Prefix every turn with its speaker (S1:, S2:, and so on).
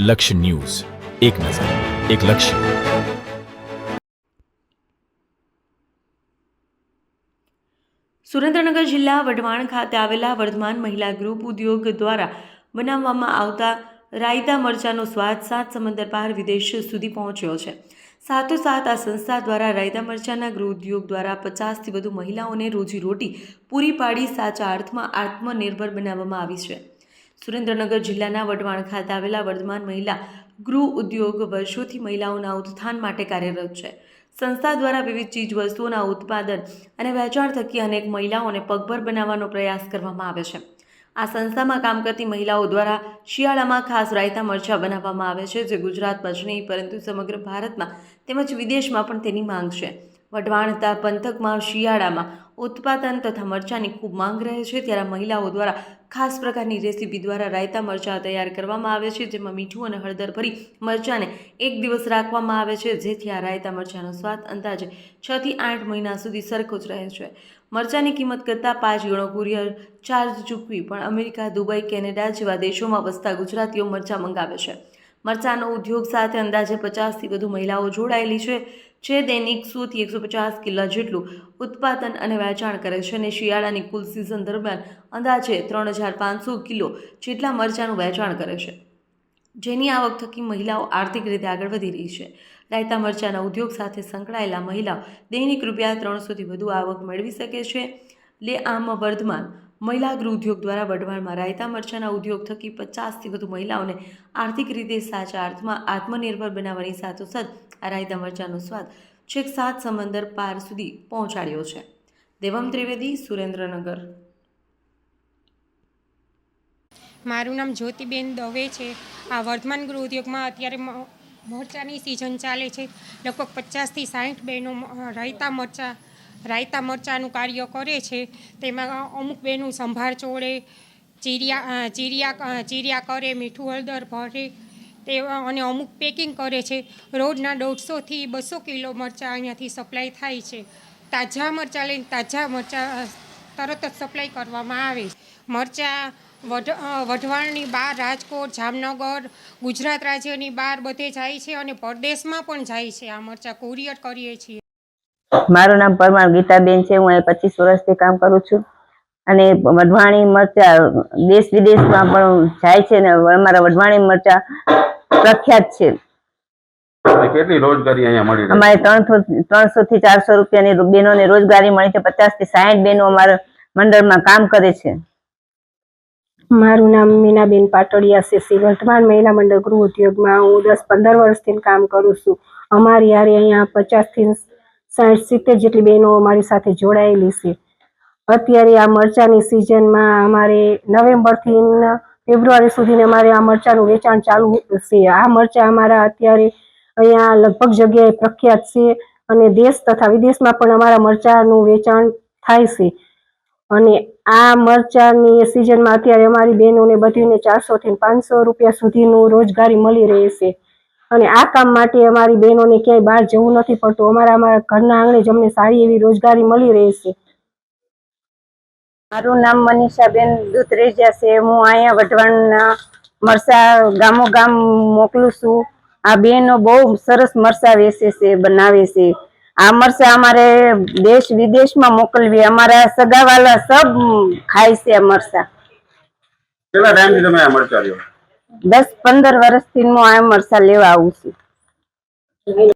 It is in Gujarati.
S1: લક્ષ્ય ન્યૂઝ, એક નજર, એક લક્ષ્ય.
S2: સુરેન્દ્રનગર જિલ્લા વઢવાણ ખાતે આવેલા વર્ધમાન મહિલા ગ્રુપ ઉદ્યોગ દ્વારા બનાવવામાં આવતા રાયતા મરચાંનો સ્વાદ સાત સમંદર પાર વિદેશ સુધી પહોંચ્યો છે. સાથોસાથ આ સંસ્થા દ્વારા રાયતા મરચાંના ગૃહ ઉદ્યોગ દ્વારા 50થી વધુ મહિલાઓને રોજીરોટી પૂરી પાડી સાચા અર્થમાં આત્મનિર્ભર બનાવવામાં આવી છે. સુરેન્દ્રનગર જિલ્લાના વઢવાણ ખાતે આવેલા વર્ધમાન મહિલા ગૃહ ઉદ્યોગ વર્ષોથી મહિલાઓના ઉત્થાન માટે કાર્યરત છે. સંસ્થા દ્વારા વિવિધ ચીજ વસ્તુઓના ઉત્પાદન અને વેચાણ થકી અનેક મહિલાઓને પગભર બનાવવાનો પ્રયાસ કરવામાં આવે છે. આ સંસ્થામાં કામ કરતી મહિલાઓ દ્વારા શિયાળામાં ખાસ રાયતા મરચાં બનાવવામાં આવે છે, જે ગુજરાતમાં જ નહીં પરંતુ સમગ્ર ભારતમાં તેમજ વિદેશમાં પણ તેની માંગ છે. વઢવાણ પંથકમાં શિયાળામાં ઉત્પાદન તથા મરચાંની ખૂબ માંગ રહે છે, ત્યારે મહિલાઓ દ્વારા ખાસ પ્રકારની રેસીપી દ્વારા રાયતા મરચાં તૈયાર કરવામાં આવે છે, જેમાં મીઠું અને હળદર ભરી મરચાંને એક દિવસ રાખવામાં આવે છે, જેથી આ રાયતા મરચાંનો સ્વાદ અંદાજે 6 થી 8 મહિના સુધી સરખો જ રહે છે. મરચાંની કિંમત કરતાં 5 ગણો કુરિયર ચાર્જ ચૂકવી પણ અમેરિકા, દુબઈ, કેનેડા જેવા દેશોમાં વસતા ગુજરાતીઓ મરચાં મંગાવે છે. મરચાંનો ઉદ્યોગ સાથે અંદાજે 50થી વધુ મહિલાઓ જોડાયેલી છે, જે દૈનિક 100 થી 150 કિલો જેટલું ઉત્પાદન અને વેચાણ કરે છે અને શિયાળાની કુલ સિઝન દરમિયાન અંદાજે 3500 કિલો જેટલા મરચાંનું વેચાણ કરે છે, જેની આવક થકી મહિલાઓ આર્થિક રીતે આગળ વધી રહી છે. રાયતા મરચાંના ઉદ્યોગ સાથે સંકળાયેલા મહિલાઓ દૈનિક રૂપિયા 300થી વધુ આવક મેળવી શકે છે. આમ વર્ધમાન મહિલા ગૃહ ઉદ્યોગ દ્વારા વઢવાણમાં રાયતા મરચાંના ઉદ્યોગ થકી 50થી વધુ મહિલાઓને આર્થિક રીતે સાચા અર્થમાં આત્મનિર્ભર બનાવવાની સાથોસાથ આ રાયતા મરચાંનો સ્વાદ છેક 7 સમંદર પાર સુધી પહોંચાડ્યો છે. દેવમ ત્રિવેદી, સુરેન્દ્રનગર.
S3: મારું નામ જ્યોતિબેન દવે છે. આ વર્ધમાન ગૃહ ઉદ્યોગમાં અત્યારે મરચાંની સિઝન ચાલે છે. લગભગ 50થી 60 બહેનો રાયતા મરચાંનું કાર્ય કરે છે. તેમાં અમુક બહેનો સંભાર ચોળે, ચીરિયા કરે, મીઠું હળદર ભરે તે અને અમુક પેકિંગ કરે છે. રોજના 150થી 200 કિલો મરચાં અહીંયાથી સપ્લાય થાય છે. તાજા મરચાં લઈને તાજા મરચાં તરત જ સપ્લાય કરવામાં આવે છે. મરચાં વઢવાણની બહાર, રાજકોટ, જામનગર, ગુજરાત રાજ્યની બહાર બધે જાય છે અને પરદેશમાં પણ જાય છે. આ મરચાં કુરિયર કરીએ છીએ.
S4: મારું નામ પરમાર ગીતાબેન છે. હું અહીં 25 વર્ષથી કામ કરું છું અને વઢવાણી મરચાં દેશ વિદેશમાં પણ જાય છે ને અમારા વઢવાણી મરચાં પ્રખ્યાત છે.
S5: કેટલી રોજગારી અહીંયા મળી રહી?
S4: અમારે 300 થી 400 રૂપિયાની બહેનોને રોજગારી મળી છે. 50 થી 60 બહેનો અમારા મંડળમાં કામ કરે છે.
S6: મારું નામ મીનાબેન પાટડિયા છે. વર્ધમાન મહિલા મંડળ ગૃહ ઉદ્યોગમાં હું 10-15 વર્ષથી કામ કરું છું. અમારી યારે અહીંયા 50થી 60-70 જેટલી બહેનો અમારી સાથે જોડાયેલી છે. અત્યારે આ મરચાંની સિઝનમાં અમારે નવેમ્બરથી ફેબ્રુઆરી સુધી અમારે આ મરચાંનું વેચાણ ચાલુ છે. આ મરચાં અમારા અત્યારે અહીંયા લગભગ જગ્યાએ પ્રખ્યાત છે અને દેશ તથા વિદેશમાં પણ અમારા મરચાંનું વેચાણ થાય છે. અને આ મરચાંની સિઝનમાં અત્યારે અમારી બહેનોને બધીને 400 થી 500 રૂપિયા સુધીનું રોજગારી મળી રહે છે. અને આ કામ માટે અમારી બહેનોને ક્યાંય બહાર જવું નથી પડતું. અમારા ઘરના આંગણે જ અમને સારી એવી રોજગારી મળી રહે છે.
S4: મારું નામ મનીષાબેન દુધરેજા છે. હું અહીંયા વઢવાણના મરચાં ગામો ગામ મોકલું છું. આ બહેનો બહુ સરસ મરચાં વેચે છે, બનાવે છે. આ મરચાં અમારે દેશ વિદેશમાં મોકલવી. અમારા સગાવાલા સબ ખાય છે આ મરચાં.
S5: કેટલા ટાઈમથી તમે આ મરચાં લ્યો?
S4: 10-15 વર્ષથી હું આ મરચાં લેવા આવું છું.